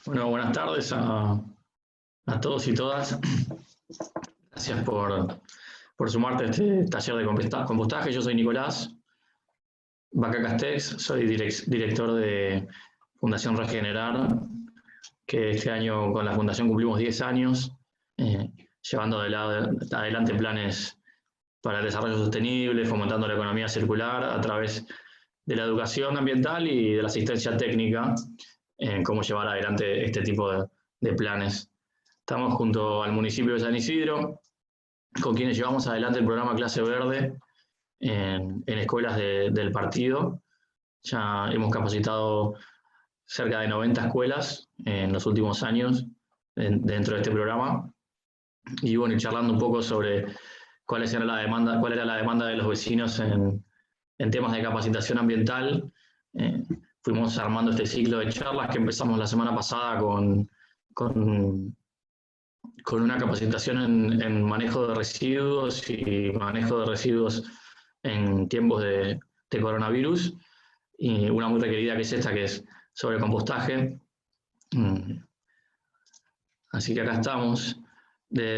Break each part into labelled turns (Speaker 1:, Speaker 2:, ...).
Speaker 1: Bueno, buenas tardes a todos y todas. Gracias por sumarte a este taller de compostaje. Yo soy Nicolás Vaca Castex, soy director de Fundación Regenerar, que este año con la Fundación cumplimos 10 años, llevando adelante planes para el desarrollo sostenible, fomentando la economía circular a través de la educación ambiental y de la asistencia técnica en cómo llevar adelante este tipo de planes. Estamos junto al municipio de San Isidro, con quienes llevamos adelante el programa Clase Verde en escuelas del partido. Ya hemos capacitado cerca de 90 escuelas en los últimos años dentro de este programa. Y bueno, charlando un poco sobre cuál era la demanda de los vecinos en temas de capacitación ambiental. Fuimos armando este ciclo de charlas que empezamos la semana pasada con una capacitación en manejo de residuos y manejo de residuos en tiempos de coronavirus, y una muy requerida que es esta, que es sobre compostaje. Así que acá estamos.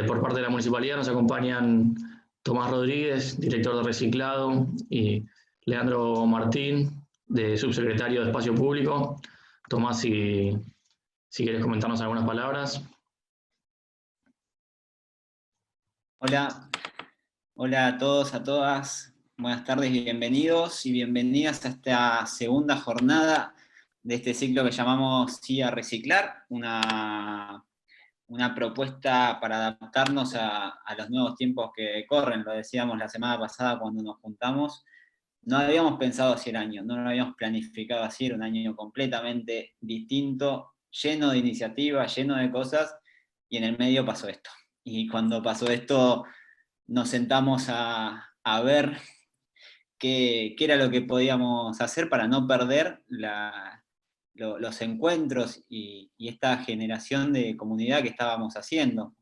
Speaker 1: Por parte de la municipalidad nos acompañan Tomás Rodríguez, director de reciclado, y Leandro Martín, de subsecretario de Espacio Público. Tomás, si quieres comentarnos algunas palabras.
Speaker 2: Hola, hola a todos, a todas. Buenas tardes, bienvenidos y bienvenidas a esta segunda jornada de este ciclo que llamamos Sí a Reciclar, una propuesta para adaptarnos a los nuevos tiempos que corren. Lo decíamos la semana pasada cuando nos juntamos. No habíamos pensado así el año, no lo habíamos planificado así, era un año completamente distinto, lleno de iniciativas, lleno de cosas, y en el medio pasó esto. Y cuando pasó esto, nos sentamos a ver qué era lo que podíamos hacer para no perder los encuentros y esta generación de comunidad que estábamos haciendo.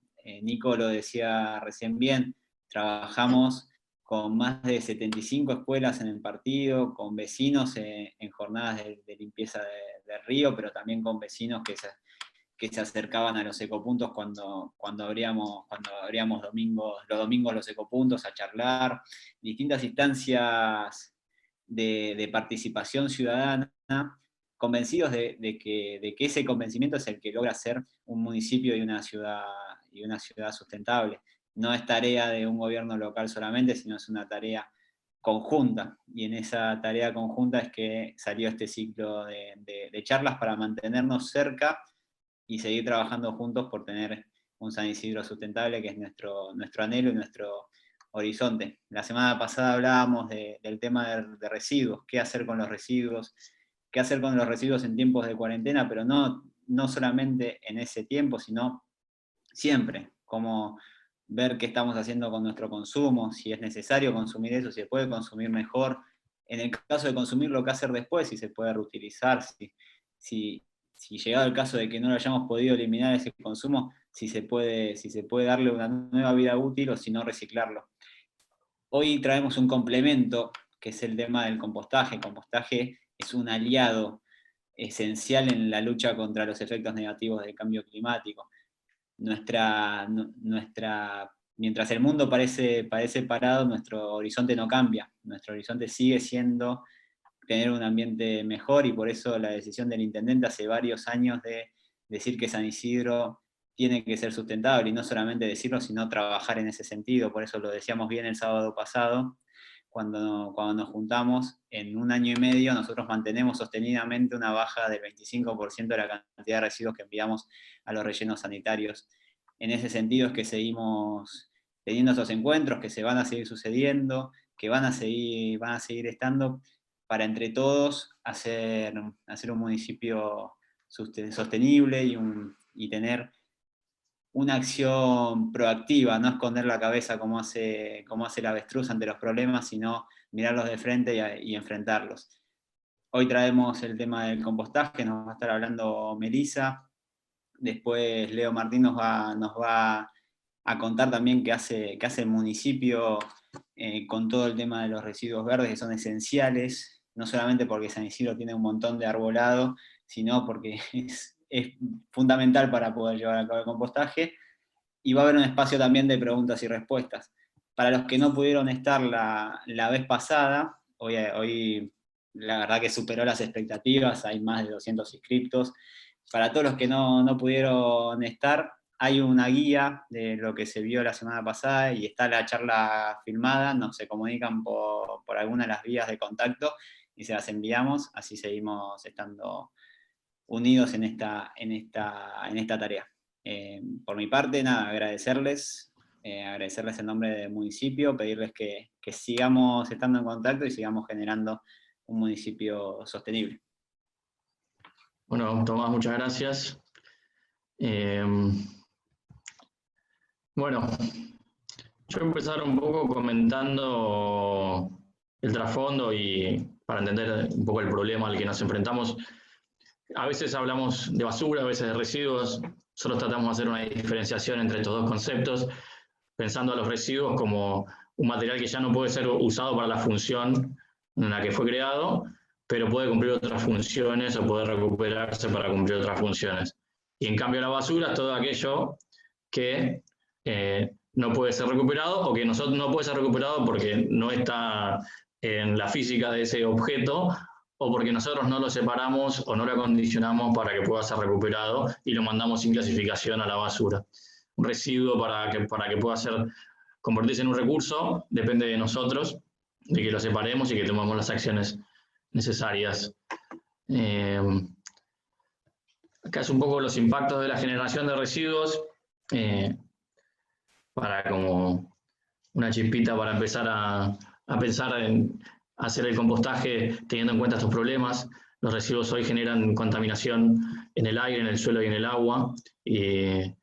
Speaker 2: Nico lo decía recién bien, trabajamos con más de 75 escuelas en el partido, con vecinos en jornadas de limpieza de río, pero también con vecinos que se acercaban a los ecopuntos cuando abríamos los domingos los ecopuntos a charlar, distintas instancias de participación ciudadana, convencidos de que ese convencimiento es el que logra ser un municipio y una ciudad sustentable. No es tarea de un gobierno local solamente, sino es una tarea conjunta, y en esa tarea conjunta es que salió este ciclo de charlas para mantenernos cerca y seguir trabajando juntos por tener un San Isidro sustentable, que es nuestro anhelo y nuestro horizonte. La semana pasada hablábamos del tema de residuos, qué hacer con los residuos, en tiempos de cuarentena, pero no solamente en ese tiempo, sino siempre, cómo ver qué estamos haciendo con nuestro consumo, si es necesario consumir eso, si se puede consumir mejor, en el caso de consumirlo, qué hacer después, si se puede reutilizar, si llegado el caso de que no lo hayamos podido eliminar ese consumo, si se puede darle una nueva vida útil o si no reciclarlo. Hoy traemos un complemento, que es el tema del compostaje. El compostaje es un aliado esencial en la lucha contra los efectos negativos del cambio climático. Mientras el mundo parece parado, nuestro horizonte no cambia. Nuestro horizonte sigue siendo tener un ambiente mejor, y por eso la decisión del intendente hace varios años de decir que San Isidro tiene que ser sustentable, y no solamente decirlo, sino trabajar en ese sentido. Por eso lo decíamos bien el sábado pasado, cuando nos juntamos. En un año y medio nosotros mantenemos sostenidamente una baja del 25% de la cantidad de residuos que enviamos a los rellenos sanitarios. En ese sentido es que seguimos teniendo estos encuentros, que se van a seguir sucediendo, que van a seguir estando, para entre todos hacer un municipio sostenible y tener una acción proactiva, no esconder la cabeza como hace el avestruz ante los problemas, sino mirarlos de frente y enfrentarlos. Hoy traemos el tema del compostaje, nos va a estar hablando Melissa, después Leo Martín nos va a contar también qué hace el municipio con todo el tema de los residuos verdes, que son esenciales, no solamente porque San Isidro tiene un montón de arbolado, sino porque es fundamental para poder llevar a cabo el compostaje, y va a haber un espacio también de preguntas y respuestas. Para los que no pudieron estar la vez pasada, hoy la verdad que superó las expectativas, hay más de 200 inscriptos. Para todos los que no pudieron estar, hay una guía de lo que se vio la semana pasada y está la charla filmada, nos se comunican por alguna de las vías de contacto y se las enviamos, así seguimos estando unidos en esta tarea. Por mi parte, nada, agradecerles en nombre del municipio, pedirles que sigamos estando en contacto y sigamos generando un municipio sostenible.
Speaker 1: Bueno, Tomás, muchas gracias. Bueno, yo voy a empezar un poco comentando el trasfondo y para entender un poco el problema al que nos enfrentamos. A veces hablamos de basura, a veces de residuos. Nosotros tratamos de hacer una diferenciación entre estos dos conceptos, pensando a los residuos como un material que ya no puede ser usado para la función en la que fue creado, pero puede cumplir otras funciones o puede recuperarse para cumplir otras funciones. Y en cambio la basura es todo aquello que no puede ser recuperado o que no puede ser recuperado porque no está en la física de ese objeto o porque nosotros no lo separamos o no lo acondicionamos para que pueda ser recuperado y lo mandamos sin clasificación a la basura. Un residuo para que pueda convertirse en un recurso depende de nosotros, de que lo separemos y que tomemos las acciones necesarias. Acá es un poco los impactos de la generación de residuos, para como una chispita para empezar a pensar en hacer el compostaje teniendo en cuenta estos problemas. Los residuos hoy generan contaminación en el aire, en el suelo y en el agua, y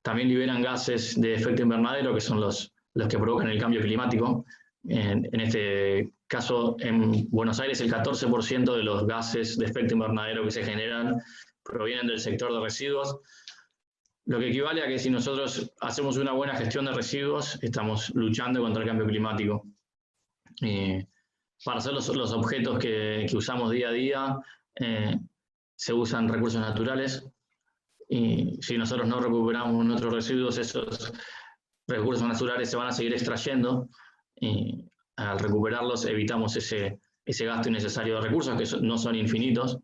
Speaker 1: también liberan gases de efecto invernadero, que son los que provocan el cambio climático. En este caso, en Buenos Aires, el 14% de los gases de efecto invernadero que se generan provienen del sector de residuos, lo que equivale a que si nosotros hacemos una buena gestión de residuos, estamos luchando contra el cambio climático. Para hacer los objetos que usamos día a día, se usan recursos naturales, y si nosotros no recuperamos nuestros residuos, esos recursos naturales se van a seguir extrayendo, y al recuperarlos evitamos ese gasto innecesario de recursos, que no son infinitos,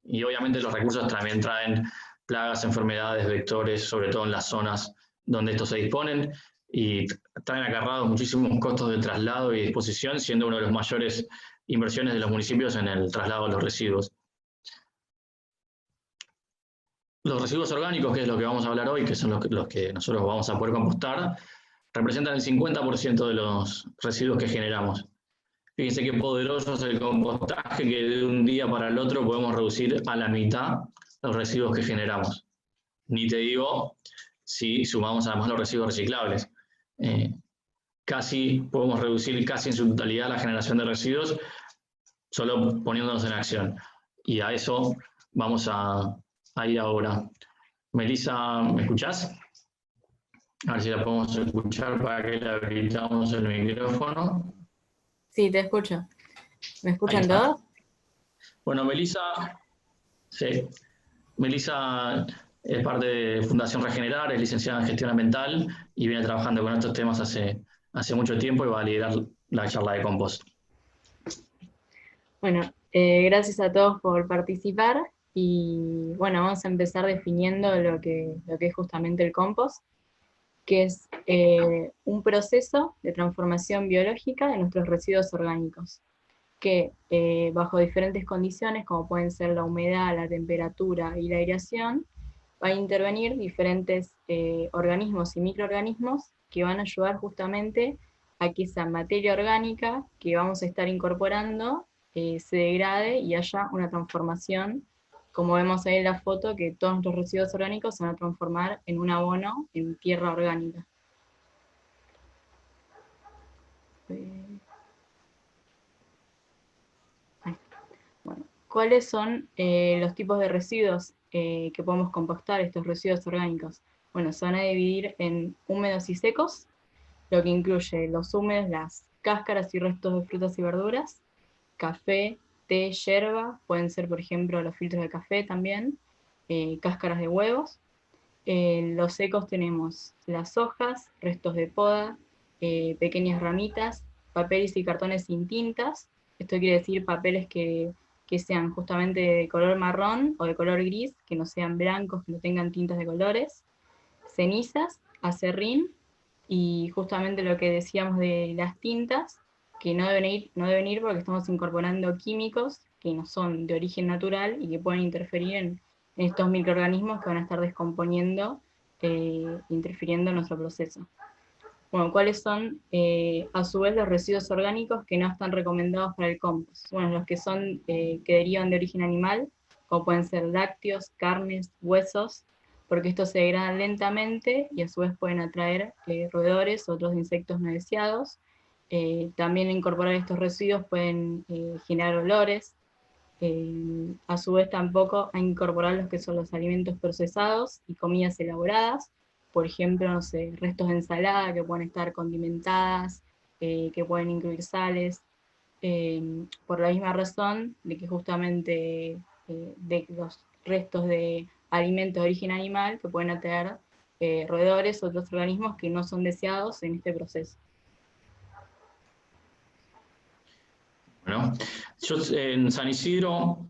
Speaker 1: y obviamente los recursos también traen plagas, enfermedades, vectores, sobre todo en las zonas donde estos se disponen, y traen acarreados muchísimos costos de traslado y disposición, siendo una de las mayores inversiones de los municipios en el traslado de los residuos. Los residuos orgánicos, que es lo que vamos a hablar hoy, que son los que nosotros vamos a poder compostar, representan el 50% de los residuos que generamos. Fíjense qué poderoso es el compostaje, que de un día para el otro podemos reducir a la mitad los residuos que generamos. Ni te digo si sumamos además los residuos reciclables. Podemos reducir casi en su totalidad la generación de residuos solo poniéndonos en acción. Y a eso vamos a ir ahora. Melissa, ¿me escuchás? A ver si la podemos escuchar para que le habilitamos el micrófono.
Speaker 3: Sí, te escucho. ¿Me escuchan todos?
Speaker 1: Bueno, Melissa, sí. Melissa es parte de Fundación Regenerar, es licenciada en Gestión Ambiental y viene trabajando con estos temas hace mucho tiempo y va a liderar la charla de compost.
Speaker 3: Bueno, gracias a todos por participar y bueno, vamos a empezar definiendo lo que es justamente el compost, que es un proceso de transformación biológica de nuestros residuos orgánicos, que bajo diferentes condiciones, como pueden ser la humedad, la temperatura y la aireación, va a intervenir diferentes organismos y microorganismos que van a ayudar justamente a que esa materia orgánica que vamos a estar incorporando se degrade y haya una transformación, como vemos ahí en la foto, que todos nuestros residuos orgánicos se van a transformar en un abono, en tierra orgánica. Bueno, ¿cuáles son los tipos de residuos que podemos compostar, estos residuos orgánicos? Bueno, se van a dividir en húmedos y secos, lo que incluye los húmedos, las cáscaras y restos de frutas y verduras, café, té, yerba, pueden ser por ejemplo los filtros de café también, cáscaras de huevos. Los secos tenemos las hojas, restos de poda, pequeñas ramitas, papeles y cartones sin tintas. Esto quiere decir papeles que sean justamente de color marrón o de color gris, que no sean blancos, que no tengan tintas de colores. Cenizas, acerrín, y justamente lo que decíamos de las tintas, que no deben ir porque estamos incorporando químicos que no son de origen natural y que pueden interferir en estos microorganismos que van a estar descomponiendo, interfiriendo en nuestro proceso. Bueno, ¿cuáles son a su vez los residuos orgánicos que no están recomendados para el compost? Bueno, los que son que derivan de origen animal, como pueden ser lácteos, carnes, huesos, porque estos se degradan lentamente y a su vez pueden atraer roedores, otros insectos no deseados. También incorporar estos residuos pueden generar olores. A su vez tampoco a incorporar los que son los alimentos procesados y comidas elaboradas, por ejemplo, no sé, restos de ensalada que pueden estar condimentadas, que pueden incluir sales, por la misma razón de que justamente de los restos de alimentos de origen animal que pueden atraer roedores o otros organismos que no son deseados en este proceso.
Speaker 1: Bueno, en San Isidro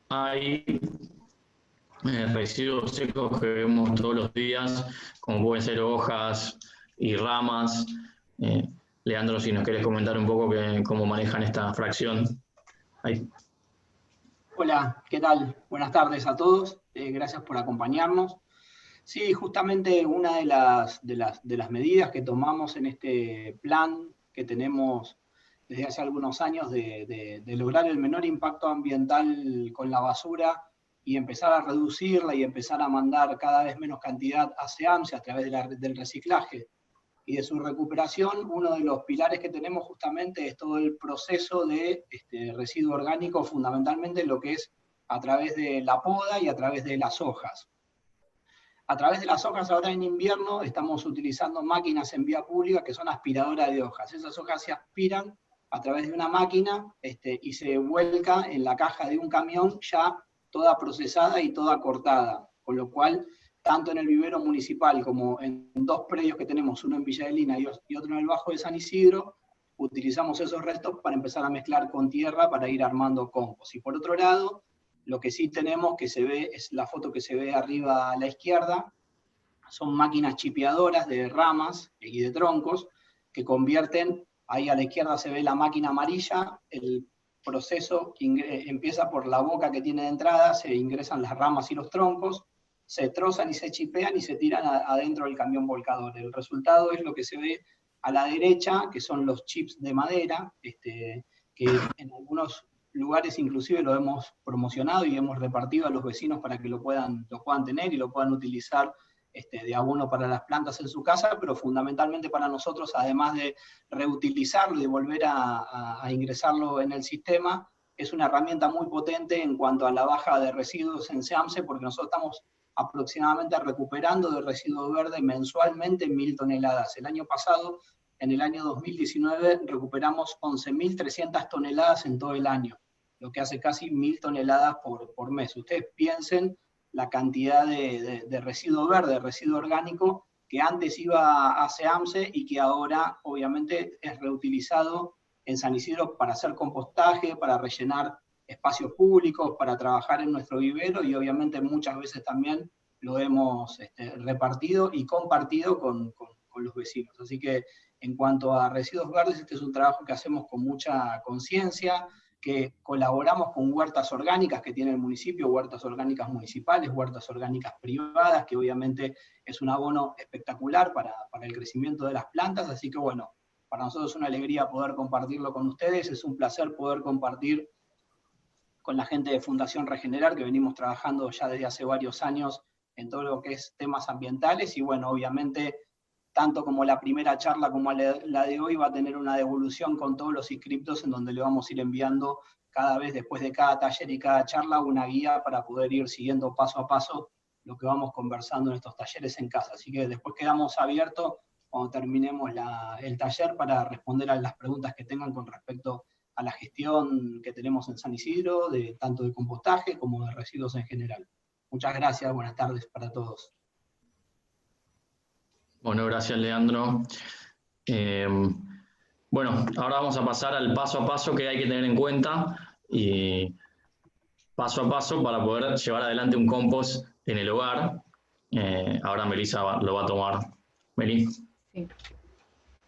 Speaker 1: hay residuos secos que vemos todos los días, como pueden ser hojas y ramas. Leandro, si nos querés comentar un poco cómo manejan esta fracción. Ahí.
Speaker 4: Hola, ¿qué tal? Buenas tardes a todos, gracias por acompañarnos. Sí, justamente una de las medidas que tomamos en este plan que tenemos desde hace algunos años de lograr el menor impacto ambiental con la basura y empezar a reducirla y empezar a mandar cada vez menos cantidad a SEAMSE a través del reciclaje y de su recuperación, uno de los pilares que tenemos justamente es todo el proceso de residuo orgánico, fundamentalmente lo que es a través de la poda y a través de las hojas. A través de las hojas ahora en invierno estamos utilizando máquinas en vía pública que son aspiradoras de hojas. Esas hojas se aspiran a través de una máquina y se vuelca en la caja de un camión ya toda procesada y toda cortada, con lo cual tanto en el vivero municipal como en dos predios que tenemos, uno en Villa de Lina y otro en el Bajo de San Isidro, utilizamos esos restos para empezar a mezclar con tierra para ir armando compost. Y por otro lado, lo que sí tenemos, que se ve, es la foto que se ve arriba a la izquierda, son máquinas chipeadoras de ramas y de troncos que convierten, ahí a la izquierda se ve la máquina amarilla, el proceso empieza por la boca que tiene de entrada, se ingresan las ramas y los troncos, se trozan y se chipean y se tiran adentro del camión volcador. El resultado es lo que se ve a la derecha, que son los chips de madera, que en algunos lugares inclusive lo hemos promocionado y hemos repartido a los vecinos para que lo puedan tener y lo puedan utilizar de abono para las plantas en su casa, pero fundamentalmente para nosotros, además de reutilizarlo y volver a ingresarlo en el sistema, es una herramienta muy potente en cuanto a la baja de residuos en SEAMSE, porque nosotros estamos aproximadamente recuperando de residuo verde mensualmente 1.000 toneladas. El año pasado, en el año 2019, recuperamos 11.300 toneladas en todo el año, lo que hace casi 1.000 toneladas por mes. Ustedes piensen la cantidad de residuo verde, de residuo orgánico, que antes iba a SEAMSE y que ahora obviamente es reutilizado en San Isidro para hacer compostaje, para rellenar espacios públicos, para trabajar en nuestro vivero, y obviamente muchas veces también lo hemos repartido y compartido con los vecinos. Así que en cuanto a residuos verdes, este es un trabajo que hacemos con mucha conciencia, que colaboramos con huertas orgánicas que tiene el municipio, huertas orgánicas municipales, huertas orgánicas privadas, que obviamente es un abono espectacular para el crecimiento de las plantas. Así que bueno, para nosotros es una alegría poder compartirlo con ustedes, es un placer poder compartir con la gente de Fundación Regenerar, que venimos trabajando ya desde hace varios años en todo lo que es temas ambientales, y bueno, obviamente, tanto como la primera charla como la de hoy, va a tener una devolución con todos los inscriptos, en donde le vamos a ir enviando cada vez, después de cada taller y cada charla, una guía para poder ir siguiendo paso a paso lo que vamos conversando en estos talleres en casa. Así que después quedamos abiertos cuando terminemos el taller para responder a las preguntas que tengan con respecto a la gestión que tenemos en San Isidro, tanto de compostaje como de residuos en general. Muchas gracias, buenas tardes para todos.
Speaker 1: Bueno, gracias, Leandro. Bueno, ahora vamos a pasar al paso a paso que hay que tener en cuenta y paso a paso para poder llevar adelante un compost en el hogar. Ahora Melissa lo va a tomar. Meli.
Speaker 3: Sí.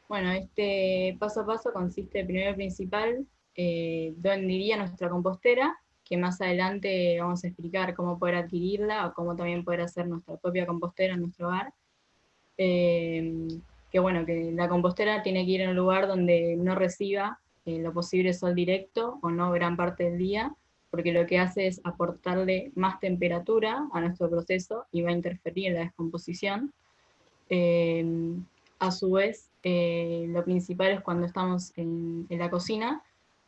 Speaker 3: Bueno, este paso a paso consiste primero y principal, dónde iría nuestra compostera, que más adelante vamos a explicar cómo poder adquirirla o cómo también poder hacer nuestra propia compostera en nuestro hogar. Que bueno, que la compostera tiene que ir en un lugar donde no reciba lo posible sol directo o no gran parte del día, porque lo que hace es aportarle más temperatura a nuestro proceso y va a interferir en la descomposición. A su vez, lo principal es cuando estamos en la cocina,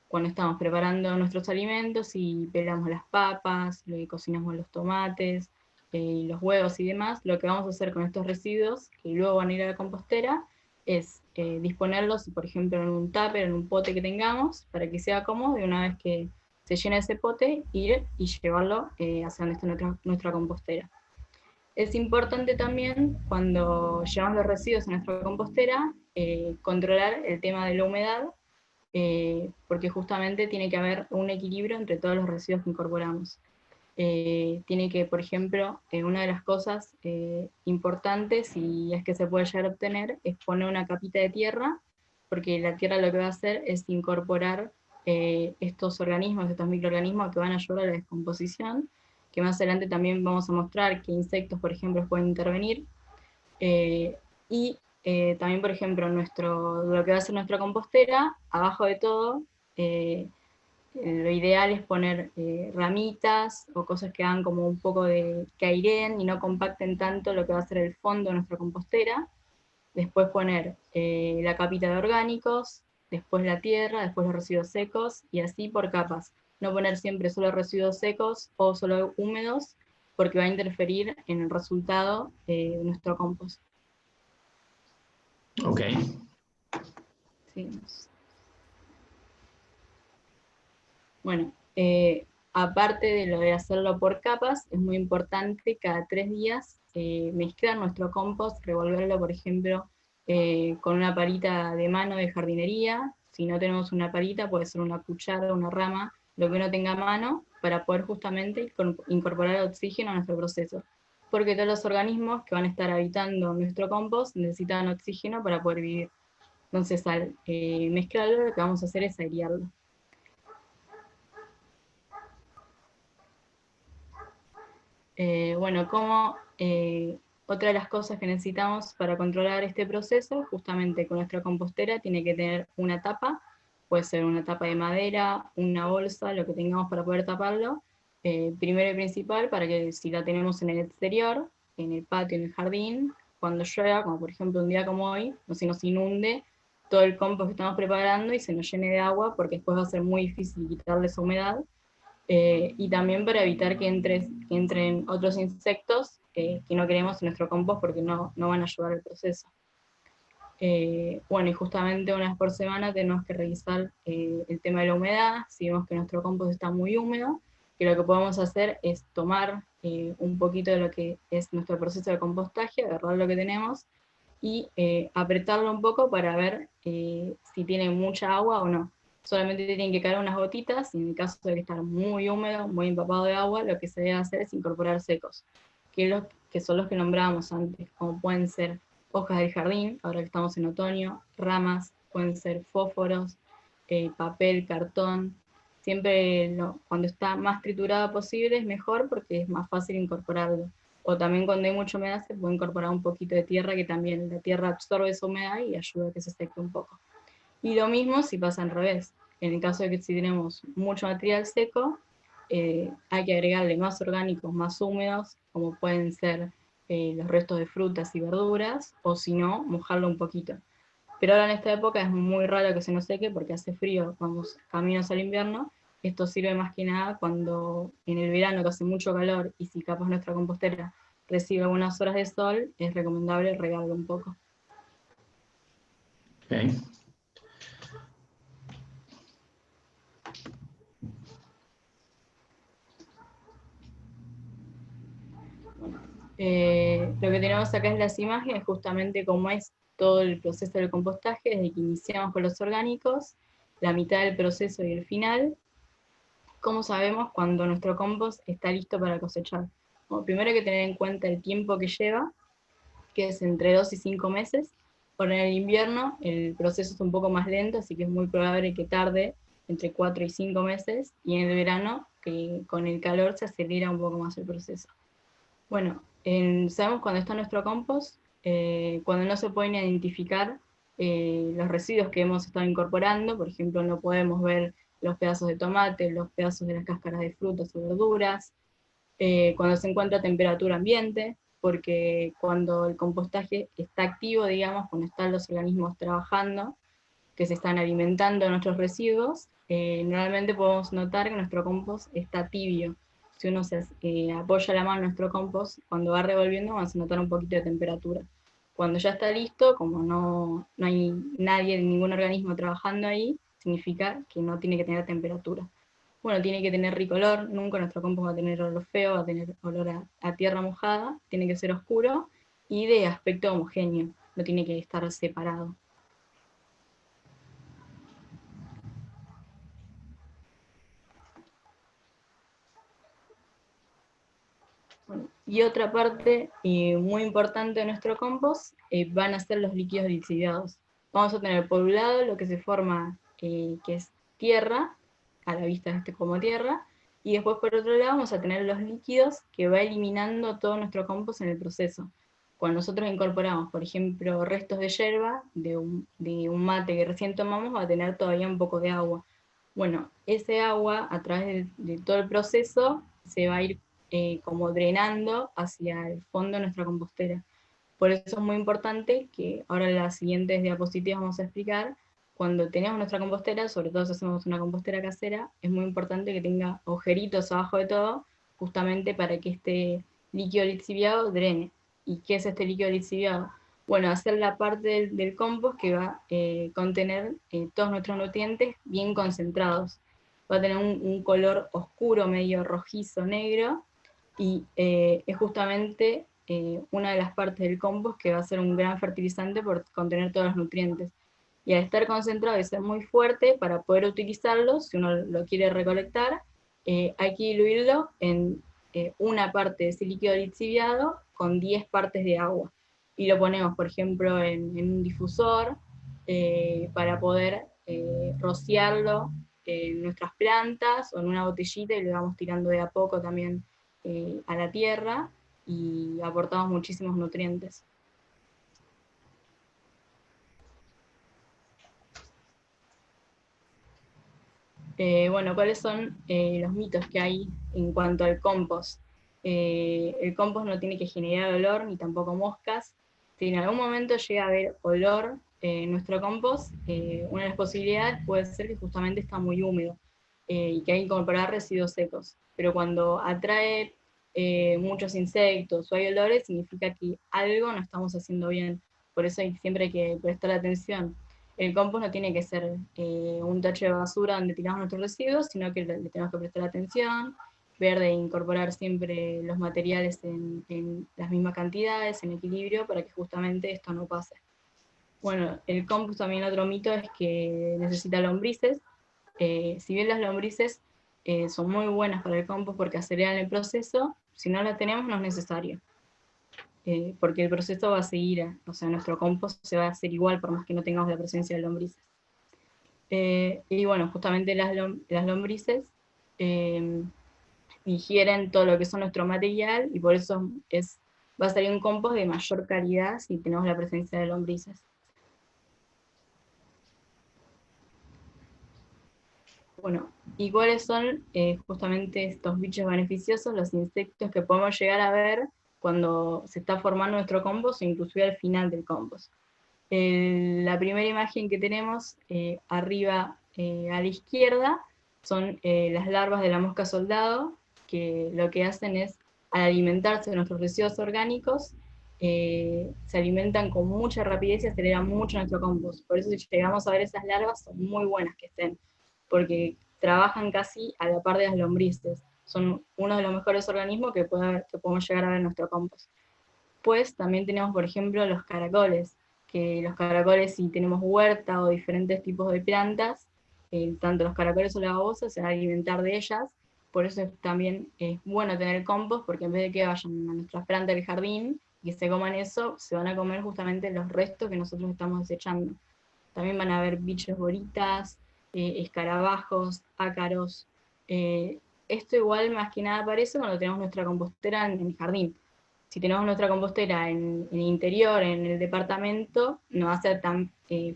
Speaker 3: cuando estamos preparando nuestros alimentos y pelamos las papas, cocinamos los tomates, los huevos y demás, lo que vamos a hacer con estos residuos, que luego van a ir a la compostera, es disponerlos, por ejemplo, en un tupper, en un pote que tengamos, para que sea cómodo, y una vez que se llene ese pote, ir y llevarlo hacia donde está nuestra compostera. Es importante también, cuando llevamos los residuos a nuestra compostera, controlar el tema de la humedad, porque justamente tiene que haber un equilibrio entre todos los residuos que incorporamos. Tiene que, por ejemplo, una de las cosas importantes, y es que se puede llegar a obtener, es poner una capita de tierra, porque la tierra lo que va a hacer es incorporar estos organismos, estos microorganismos que van a ayudar a la descomposición, que más adelante también vamos a mostrar que insectos, por ejemplo, pueden intervenir. Y también, por ejemplo, lo que va a ser nuestra compostera, abajo de todo, lo ideal es poner ramitas o cosas que hagan como un poco que aireen y no compacten tanto lo que va a ser el fondo de nuestra compostera. Después poner la capita de orgánicos, después la tierra, después los residuos secos, y así por capas. No poner siempre solo residuos secos o solo húmedos, porque va a interferir en el resultado de nuestro compost.
Speaker 1: Ok.
Speaker 3: Sí. Bueno, aparte de lo de hacerlo por capas, es muy importante cada 3 días mezclar nuestro compost, revolverlo, por ejemplo, con una palita de mano de jardinería. Si no tenemos una palita, puede ser una cuchara, una rama, lo que uno tenga a mano, para poder justamente incorporar oxígeno a nuestro proceso. Porque todos los organismos que van a estar habitando nuestro compost necesitan oxígeno para poder vivir. Entonces, al mezclarlo, lo que vamos a hacer es airearlo. Bueno, otra de las cosas que necesitamos para controlar este proceso, justamente con nuestra compostera, tiene que tener una tapa, puede ser una tapa de madera, una bolsa, lo que tengamos para poder taparlo, primero y principal, para que si la tenemos en el exterior, en el patio, en el jardín, cuando llueva, como por ejemplo un día como hoy, no se nos inunde todo el compost que estamos preparando y se nos llene de agua, porque después va a ser muy difícil quitarle esa humedad. Y también para evitar que entren otros insectos que no queremos en nuestro compost, porque no van a ayudar al proceso. Bueno, y justamente una vez por semana tenemos que revisar el tema de la humedad. Si vemos que nuestro compost está muy húmedo, que lo que podemos hacer es tomar un poquito de lo que es nuestro proceso de compostaje, agarrar lo que tenemos y apretarlo un poco para ver si tiene mucha agua o no. Solamente tienen que caer unas gotitas, y en el caso de que estar muy húmedo, muy empapado de agua, lo que se debe hacer es incorporar secos, que son los que nombrábamos antes, como pueden ser hojas del jardín, ahora que estamos en otoño, ramas, pueden ser fósforos, papel, cartón. Siempre cuando está más triturado posible es mejor, porque es más fácil incorporarlo. O también cuando hay mucha humedad se puede incorporar un poquito de tierra, que también la tierra absorbe esa humedad y ayuda a que se seque un poco. Y lo mismo si pasa al revés. En el caso de que si tenemos mucho material seco, hay que agregarle más orgánicos, más húmedos, como pueden ser los restos de frutas y verduras, o si no, mojarlo un poquito. Pero ahora en esta época es muy raro que se nos seque porque hace frío, vamos caminos al invierno. Esto sirve más que nada cuando en el verano, que hace mucho calor, y si capaz nuestra compostera recibe algunas horas de sol, es recomendable regarlo un poco.
Speaker 1: Okay.
Speaker 3: Lo que tenemos acá en las imágenes, justamente cómo es todo el proceso del compostaje, desde que iniciamos con los orgánicos, la mitad del proceso y el final. ¿Cómo sabemos cuando nuestro compost está listo para cosechar? Bueno, primero hay que tener en cuenta el tiempo que lleva, que es entre 2 y 5 meses. Por en el invierno el proceso es un poco más lento, así que es muy probable que tarde entre 4 y 5 meses, y en el verano, que con el calor se acelera un poco más el proceso. Bueno, sabemos cuando está nuestro compost, cuando no se pueden identificar los residuos que hemos estado incorporando. Por ejemplo, no podemos ver los pedazos de tomate, los pedazos de las cáscaras de frutas o verduras, cuando se encuentra a temperatura ambiente, porque cuando el compostaje está activo, digamos, cuando están los organismos trabajando, que se están alimentando de nuestros residuos, normalmente podemos notar que nuestro compost está tibio. Si uno se apoya la mano en nuestro compost, cuando va revolviendo vamos a notar un poquito de temperatura. Cuando ya está listo, como no hay nadie, ningún organismo trabajando ahí, significa que no tiene que tener temperatura. Bueno, tiene que tener rico olor, nunca nuestro compost va a tener olor feo, va a tener olor a tierra mojada, tiene que ser oscuro y de aspecto homogéneo, no tiene que estar separado. Bueno, y otra parte muy importante de nuestro compost van a ser los líquidos lixiviados. Vamos a tener por un lado lo que se forma, que es tierra, a la vista como tierra, y después por otro lado vamos a tener los líquidos que va eliminando todo nuestro compost en el proceso. Cuando nosotros incorporamos, por ejemplo, restos de yerba, de un mate que recién tomamos, va a tener todavía un poco de agua. Bueno, ese agua, a través de todo el proceso, se va a ir como drenando hacia el fondo de nuestra compostera. Por eso es muy importante que ahora en las siguientes diapositivas vamos a explicar, cuando tenemos nuestra compostera, sobre todo si hacemos una compostera casera, es muy importante que tenga agujeritos abajo de todo, justamente para que este líquido lixiviado drene. ¿Y qué es este líquido lixiviado? Bueno, hacer la parte del compost que va a contener todos nuestros nutrientes bien concentrados. Va a tener un color oscuro, medio rojizo, negro, y es justamente una de las partes del compost que va a ser un gran fertilizante por contener todos los nutrientes. Y al estar concentrado y ser muy fuerte, para poder utilizarlo, si uno lo quiere recolectar, hay que diluirlo en una parte de ese líquido lixiviado con 10 partes de agua. Y lo ponemos, por ejemplo, en un difusor para poder rociarlo en nuestras plantas o en una botellita, y le vamos tirando de a poco también a la tierra, y aportamos muchísimos nutrientes. Bueno, ¿cuáles son los mitos que hay en cuanto al compost? El compost no tiene que generar olor ni tampoco moscas. Si en algún momento llega a haber olor en nuestro compost, una de las posibilidades puede ser que justamente está muy húmedo y que hay que incorporar residuos secos. Pero cuando atrae muchos insectos o hay olores, significa que algo no estamos haciendo bien. Por eso siempre hay que prestar atención. El compost no tiene que ser un tacho de basura donde tiramos nuestros residuos, sino que le tenemos que prestar atención, ver de incorporar siempre los materiales en las mismas cantidades, en equilibrio, para que justamente esto no pase. Bueno, el compost también, otro mito, es que necesita lombrices. Si bien las lombrices son muy buenas para el compost porque aceleran el proceso, si no las tenemos no es necesario. Porque el proceso va a seguir, o sea, nuestro compost se va a hacer igual por más que no tengamos la presencia de lombrices. Y bueno, justamente las lombrices ingieren todo lo que son nuestro material, y por eso va a salir un compost de mayor calidad si tenemos la presencia de lombrices. Bueno, ¿y cuáles son justamente estos bichos beneficiosos, los insectos que podemos llegar a ver cuando se está formando nuestro compost, o inclusive al final del compost? La primera imagen que tenemos arriba a la izquierda son las larvas de la mosca soldado, que lo que hacen es, al alimentarse de nuestros residuos orgánicos, se alimentan con mucha rapidez y aceleran mucho nuestro compost. Por eso si llegamos a ver esas larvas, son muy buenas que estén, porque trabajan casi a la par de las lombrices. Son uno de los mejores organismos que podemos llegar a ver en nuestro compost. después también tenemos, por ejemplo, los caracoles, que los caracoles, si tenemos huerta o diferentes tipos de plantas, tanto los caracoles o las babosas se van a alimentar de ellas. Por eso también es bueno tener compost, porque en vez de que vayan a nuestras plantas del jardín y que se coman eso, se van a comer justamente los restos que nosotros estamos desechando. También van a haber bichos boritas, escarabajos, ácaros. Esto igual más que nada aparece cuando tenemos nuestra compostera en el jardín. Si tenemos nuestra compostera en el interior, en el departamento, no va a ser tan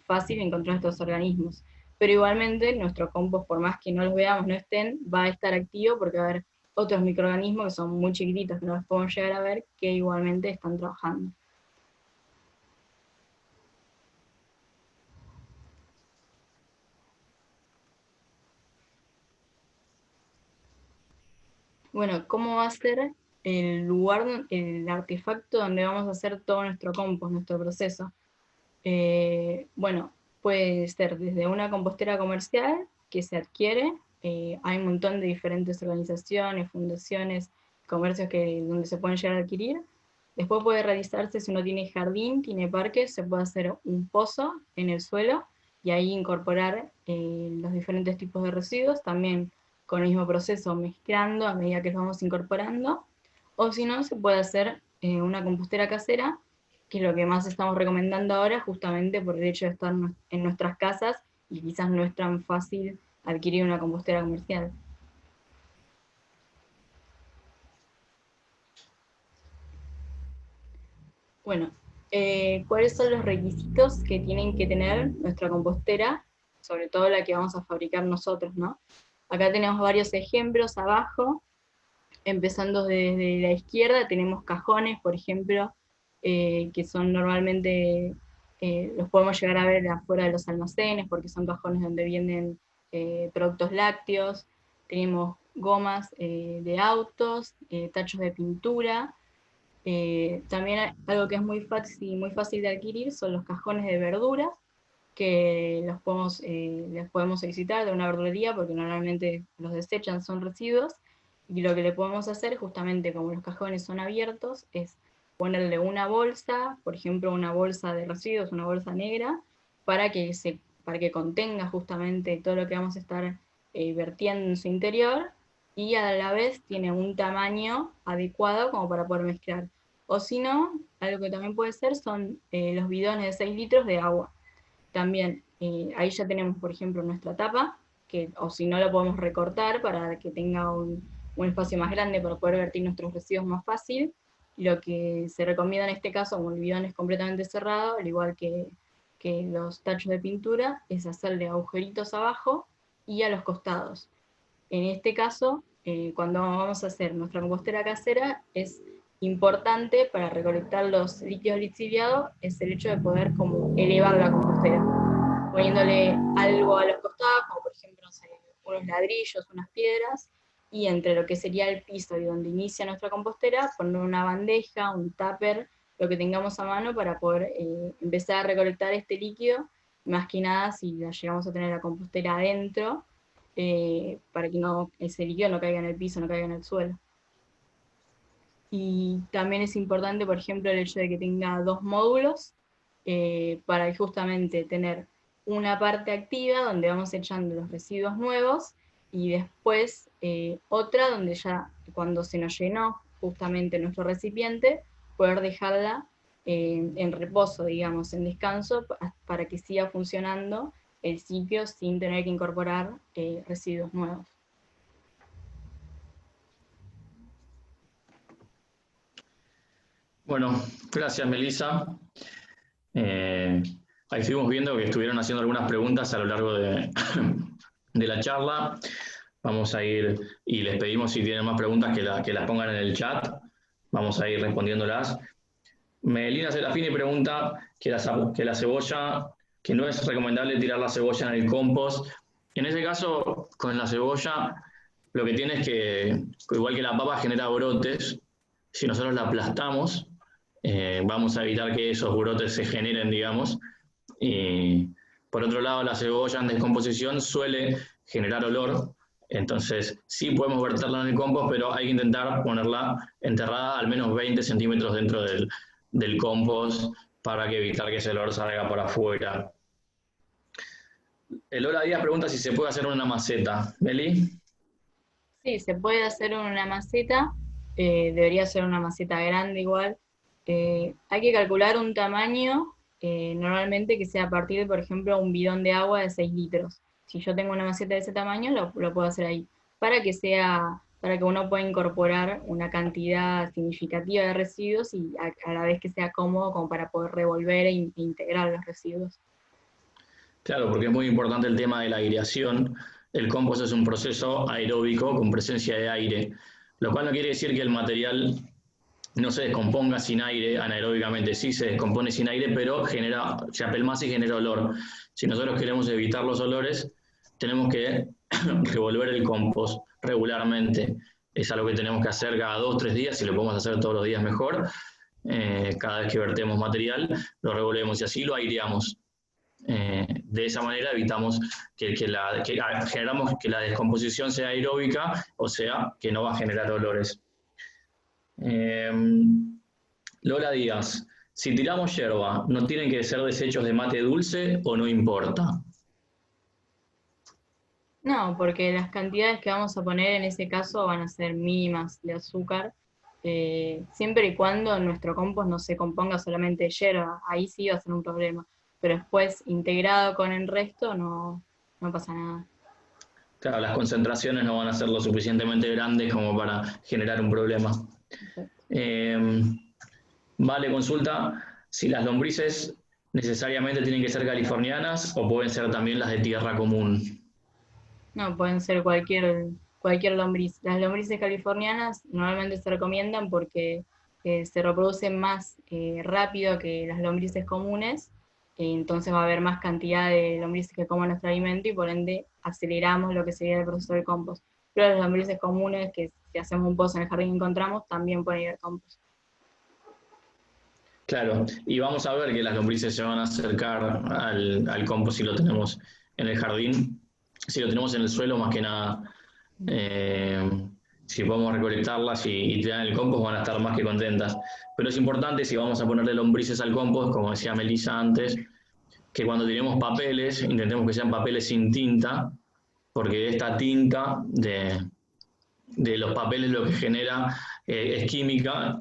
Speaker 3: fácil encontrar estos organismos. Pero igualmente nuestro compost, por más que no los veamos, no estén, va a estar activo porque va a haber otros microorganismos que son muy chiquititos, que no los podemos llegar a ver, que igualmente están trabajando. Bueno, ¿cómo va a ser el lugar, el artefacto donde vamos a hacer todo nuestro compost, nuestro proceso? Bueno, puede ser desde una compostera comercial que se adquiere, hay un montón de diferentes organizaciones, fundaciones, comercios donde se pueden llegar a adquirir. Después puede realizarse, si uno tiene jardín, tiene parque, se puede hacer un pozo en el suelo y ahí incorporar los diferentes tipos de residuos, también con el mismo proceso, mezclando a medida que los vamos incorporando. O si no, se puede hacer una compostera casera, que es lo que más estamos recomendando ahora, justamente por el hecho de estar en nuestras casas y quizás no es tan fácil adquirir una compostera comercial. Bueno, ¿cuáles son los requisitos que tienen que tener nuestra compostera, sobre todo la que vamos a fabricar nosotros, ¿no? Acá tenemos varios ejemplos abajo, empezando desde la izquierda, tenemos cajones, por ejemplo, que son normalmente, los podemos llegar a ver afuera de los almacenes, porque son cajones donde vienen productos lácteos, tenemos gomas de autos, tachos de pintura. También algo que es muy fácil de adquirir son los cajones de verduras, que los podemos solicitar de una verdulería, porque normalmente los desechan, son residuos, y lo que le podemos hacer, justamente como los cajones son abiertos, es ponerle una bolsa, por ejemplo una bolsa de residuos, una bolsa negra, para que contenga justamente todo lo que vamos a estar vertiendo en su interior, y a la vez tiene un tamaño adecuado como para poder mezclar. O si no, algo que también puede ser son los bidones de 6 litros de agua. También ahí ya tenemos, por ejemplo, nuestra tapa, o si no, lo podemos recortar para que tenga un espacio más grande para poder vertir nuestros residuos más fácil. Lo que se recomienda en este caso, como el bidón es completamente cerrado, al igual que los tachos de pintura, es hacerle agujeritos abajo y a los costados. En este caso, cuando vamos a hacer nuestra compostera casera, es importante para recolectar los líquidos lixiviados, es el hecho de poder como elevar la compostera, poniéndole algo a los costados, como por ejemplo, no sé, unos ladrillos, unas piedras, y entre lo que sería el piso y donde inicia nuestra compostera, poner una bandeja, un tupper, lo que tengamos a mano para poder empezar a recolectar este líquido, más que nada si la llegamos a tener la compostera adentro, para que ese líquido no caiga en el piso, no caiga en el suelo. Y también es importante, por ejemplo, el hecho de que tenga 2 módulos, para justamente tener una parte activa donde vamos echando los residuos nuevos, y después otra donde ya cuando se nos llenó justamente nuestro recipiente, poder dejarla en reposo, digamos, en descanso, para que siga funcionando el sitio sin tener que incorporar residuos nuevos.
Speaker 1: Bueno, gracias Melissa. Ahí estuvimos viendo que estuvieron haciendo algunas preguntas a lo largo de la charla. Vamos a ir, y les pedimos si tienen más preguntas que las pongan en el chat. Vamos a ir respondiéndolas. Melina Serafini pregunta que la cebolla, que no es recomendable tirar la cebolla en el compost. En ese caso, con la cebolla, lo que tiene es que, igual que la papa genera brotes, si nosotros la aplastamos, vamos a evitar que esos brotes se generen, digamos. Y por otro lado, la cebolla en descomposición suele generar olor, entonces sí podemos verterla en el compost, pero hay que intentar ponerla enterrada al menos 20 centímetros dentro del compost para evitar que ese olor salga por afuera. Lola Díaz pregunta si se puede hacer una maceta. ¿Meli?
Speaker 3: Sí, se puede hacer una maceta, debería ser una maceta grande igual. Hay que calcular un tamaño, normalmente que sea a partir de, por ejemplo, un bidón de agua de 6 litros. Si yo tengo una maceta de ese tamaño, lo puedo hacer ahí, para que uno pueda incorporar una cantidad significativa de residuos y a la vez que sea cómodo como para poder revolver e integrar los residuos.
Speaker 1: Claro, porque es muy importante el tema de la aireación. El compost es un proceso aeróbico con presencia de aire, lo cual no quiere decir que el material no se descomponga sin aire anaeróbicamente. Sí se descompone sin aire, pero se apelmaza y genera olor. Si nosotros queremos evitar los olores, tenemos que revolver el compost regularmente. Es algo que tenemos que hacer cada 2 o 3 días, si lo podemos hacer todos los días mejor. Cada vez que vertemos material, lo revolvemos y así lo aireamos. De esa manera evitamos generamos que la descomposición sea aeróbica, o sea, que no va a generar olores. Lola Díaz, si tiramos yerba, ¿no tienen que ser desechos de mate dulce o no importa?
Speaker 3: No, porque las cantidades que vamos a poner en ese caso van a ser mínimas de azúcar, siempre y cuando nuestro compost no se componga solamente de hierba, ahí sí va a ser un problema, pero después integrado con el resto no pasa nada.
Speaker 1: Claro, las concentraciones no van a ser lo suficientemente grandes como para generar un problema. Vale, consulta si las lombrices necesariamente tienen que ser californianas o pueden ser también las de tierra común.
Speaker 3: No, pueden ser cualquier lombriz. Las lombrices californianas normalmente se recomiendan porque se reproducen más rápido que las lombrices comunes, entonces va a haber más cantidad de lombrices que coman nuestro alimento y por ende aceleramos lo que sería el proceso del compost. Pero las lombrices comunes, que si hacemos un pozo en el jardín y encontramos, también pueden ir al compost.
Speaker 1: Claro, y vamos a ver que las lombrices se van a acercar al compost si lo tenemos en el jardín, si lo tenemos en el suelo más que nada. Si podemos recolectarlas y tirar en el compost van a estar más que contentas. Pero es importante, si vamos a ponerle lombrices al compost, como decía Melissa antes, que cuando tiremos papeles, intentemos que sean papeles sin tinta, porque esta tinta de los papeles lo que genera es química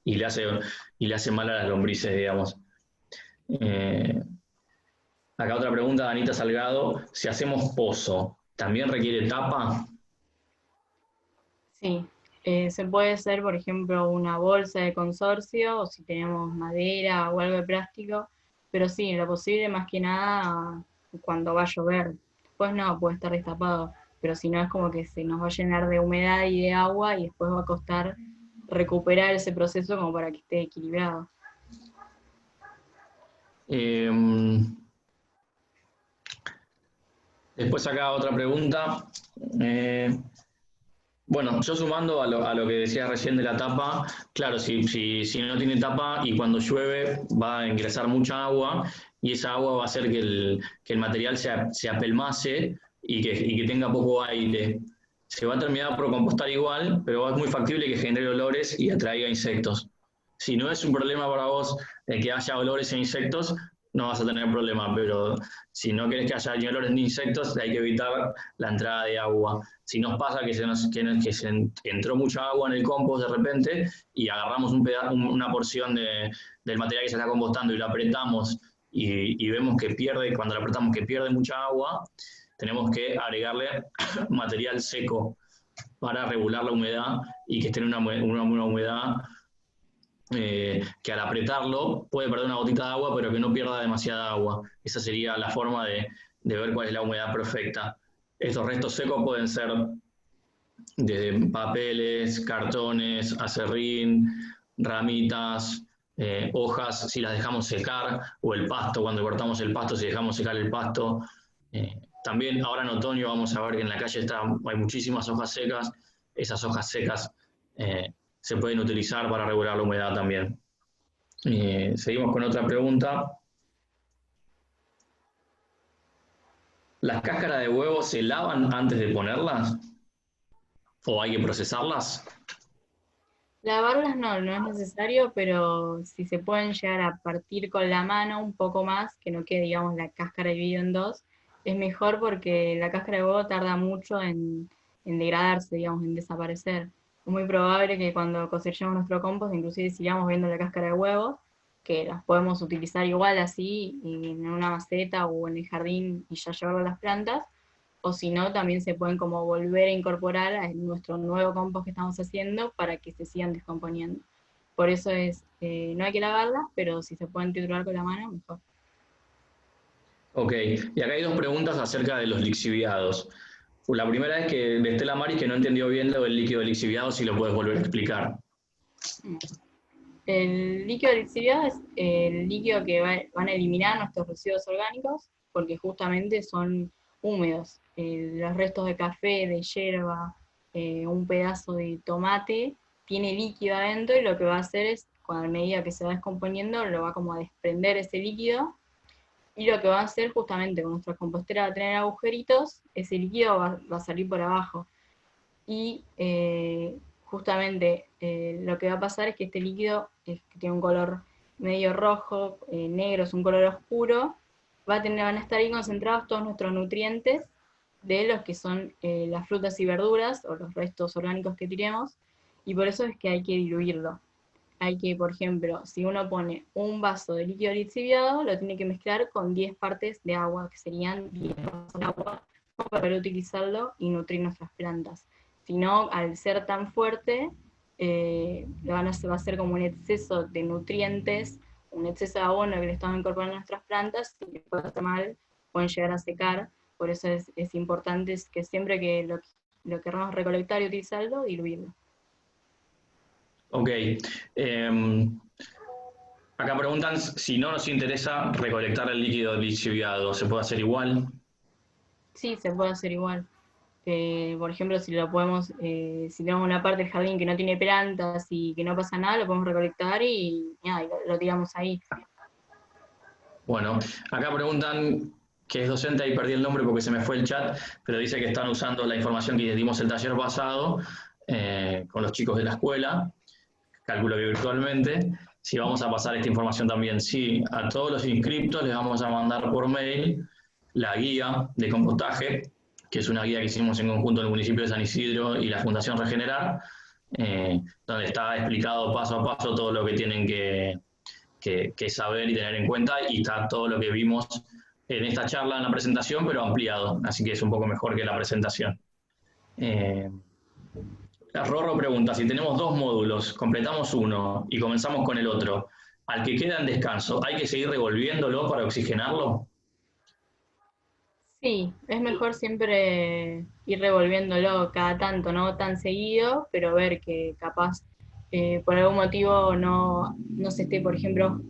Speaker 1: y le hace mal a las lombrices, digamos. Acá otra pregunta de Anita Salgado, si hacemos pozo, ¿también requiere tapa?
Speaker 3: Sí, se puede hacer, por ejemplo, una bolsa de consorcio, o si tenemos madera o algo de plástico, pero sí, en lo posible, más que nada, cuando va a llover. Después no, puede estar destapado, pero si no es como que se nos va a llenar de humedad y de agua y después va a costar recuperar ese proceso como para que esté equilibrado.
Speaker 1: Después acá otra pregunta. Bueno, yo sumando a lo que decía recién de la tapa, claro, si no tiene tapa y cuando llueve va a ingresar mucha agua y esa agua va a hacer que el material se apelmace y que tenga poco aire. Se va a terminar por compostar igual, pero es muy factible que genere olores y atraiga insectos. Si no es un problema para vos que haya olores e insectos, no vas a tener problema, pero si no querés que haya ni olores ni insectos, hay que evitar la entrada de agua. Si nos pasa que se entró mucha agua en el compost de repente y agarramos una porción del material que se está compostando y lo apretamos y vemos que cuando lo apretamos que pierde mucha agua, tenemos que agregarle material seco para regular la humedad y que esté en una humedad que al apretarlo puede perder una gotita de agua, pero que no pierda demasiada agua. Esa sería la forma de ver cuál es la humedad perfecta. Estos restos secos pueden ser de papeles, cartones, acerrín, ramitas, hojas, si las dejamos secar, o el pasto, cuando cortamos el pasto, si dejamos secar el pasto. También ahora en otoño vamos a ver que en la calle hay muchísimas hojas secas. Esas hojas secas se pueden utilizar para regular la humedad también. Seguimos con otra pregunta. ¿Las cáscaras de huevo se lavan antes de ponerlas? ¿O hay que procesarlas?
Speaker 3: Lavarlas no es necesario, pero si se pueden llegar a partir con la mano un poco más, que no quede, digamos, la cáscara dividida en dos, es mejor porque la cáscara de huevo tarda mucho en degradarse, digamos, en desaparecer. Es muy probable que cuando cosechemos nuestro compost, inclusive sigamos viendo la cáscara de huevo, que las podemos utilizar igual así, en una maceta o en el jardín y ya llevarlo a las plantas, o si no, también se pueden como volver a incorporar a nuestro nuevo compost que estamos haciendo para que se sigan descomponiendo. Por eso no hay que lavarlas, pero si se pueden triturar con la mano, mejor.
Speaker 1: Ok, y acá hay dos preguntas acerca de los lixiviados. La primera es que de Estela Maris, que no entendió bien lo del líquido lixiviado, si lo puedes volver a explicar.
Speaker 3: El líquido lixiviado es el líquido que van a eliminar nuestros residuos orgánicos, porque justamente son húmedos. Los restos de café, de yerba, un pedazo de tomate, tiene líquido adentro y lo que va a hacer es, a medida que se va descomponiendo, lo va como a desprender ese líquido, y lo que va a hacer justamente con nuestra compostera va a tener agujeritos, ese líquido va a salir por abajo. Y justamente lo que va a pasar es que este líquido, que tiene un color medio rojo, negro, es un color oscuro, van a estar ahí concentrados todos nuestros nutrientes de los que son las frutas y verduras, o los restos orgánicos que tiremos, y por eso es que hay que diluirlo. Hay que, por ejemplo, si uno pone un vaso de líquido lixiviado, lo tiene que mezclar con 10 partes de agua, que serían 10 vasos de agua, para poder utilizarlo y nutrir nuestras plantas. Si no, al ser tan fuerte, va a ser como un exceso de nutrientes, un exceso de abono que le estamos incorporando a nuestras plantas, y que puede hacer mal, pueden llegar a secar. Por eso es importante que siempre que lo queramos recolectar y utilizarlo, diluirlo.
Speaker 1: Ok. Acá preguntan si no nos interesa recolectar el líquido lixiviado, ¿se puede hacer igual?
Speaker 3: Sí, se puede hacer igual. Por ejemplo, si lo podemos, si tenemos una parte del jardín que no tiene plantas y que no pasa nada, lo podemos recolectar y lo tiramos ahí.
Speaker 1: Bueno, acá preguntan, que es docente, ahí perdí el nombre porque se me fue el chat, pero dice que están usando la información que dimos el taller pasado con los chicos de la escuela, calculo que virtualmente, si vamos a pasar esta información también. Sí, a todos los inscriptos les vamos a mandar por mail la guía de compostaje, que es una guía que hicimos en conjunto en el municipio de San Isidro y la Fundación Regenerar, donde está explicado paso a paso todo lo que tienen que saber y tener en cuenta, y está todo lo que vimos en esta charla, en la presentación, pero ampliado, así que es un poco mejor que la presentación. Rorro pregunta, si tenemos dos módulos, completamos uno y comenzamos con el otro, al que queda en descanso, ¿hay que seguir revolviéndolo para oxigenarlo?
Speaker 3: Sí, es mejor siempre ir revolviéndolo cada tanto, no tan seguido, pero ver que capaz por algún motivo no se esté, por ejemplo,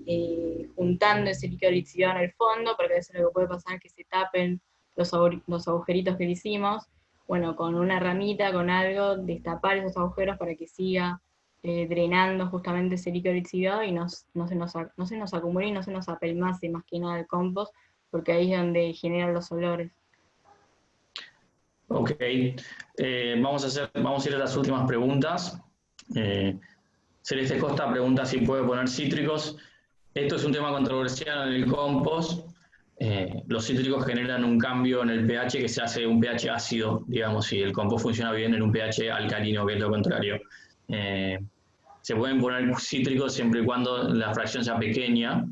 Speaker 3: juntando ese líquido lixiviado en el fondo, porque a veces lo que puede pasar es que se tapen los agujeritos que le hicimos. Bueno, con una ramita, con algo, destapar esos agujeros para que siga drenando justamente ese líquido lixiviado y no se nos acumule y no se nos apelmace más que nada el compost, porque ahí es donde generan los olores.
Speaker 1: Ok, vamos a ir a las últimas preguntas. Celeste Costa pregunta si puede poner cítricos. Esto es un tema controversial en el compost. Los cítricos generan un cambio en el pH que se hace un pH ácido, digamos, si el compost funciona bien en un pH alcalino, que es lo contrario. Se pueden poner cítricos siempre y cuando la fracción sea pequeña,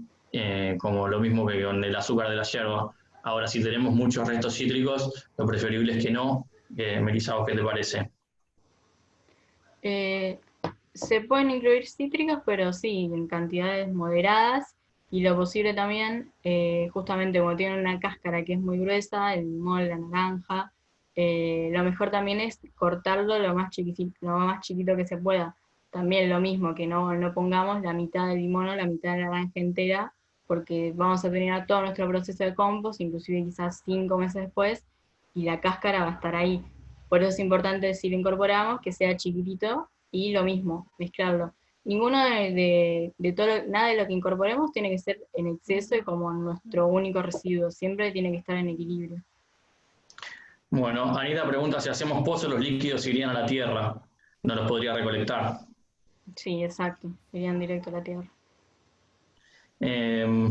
Speaker 1: como lo mismo que con el azúcar de la yerba. Ahora, si tenemos muchos restos cítricos, lo preferible es que no. Melissa, ¿qué te parece?
Speaker 3: Se pueden incluir cítricos, pero sí, en cantidades moderadas, y lo posible también, justamente como tienen una cáscara que es muy gruesa, el limón, la naranja, lo mejor también es cortarlo lo más chiquito que se pueda. También lo mismo, que no pongamos la mitad del limón o la mitad de la naranja entera, porque vamos a tener todo nuestro proceso de compost, inclusive quizás 5 meses después, y la cáscara va a estar ahí. Por eso es importante, si lo incorporamos, que sea chiquitito, y lo mismo, mezclarlo. Ninguno de todo, nada de lo que incorporemos tiene que ser en exceso y como nuestro único residuo, siempre tiene que estar en equilibrio.
Speaker 1: Bueno, Anita pregunta si hacemos pozos, los líquidos irían a la tierra, no los podría recolectar.
Speaker 3: Sí, exacto, irían directo a la tierra.
Speaker 1: Eh,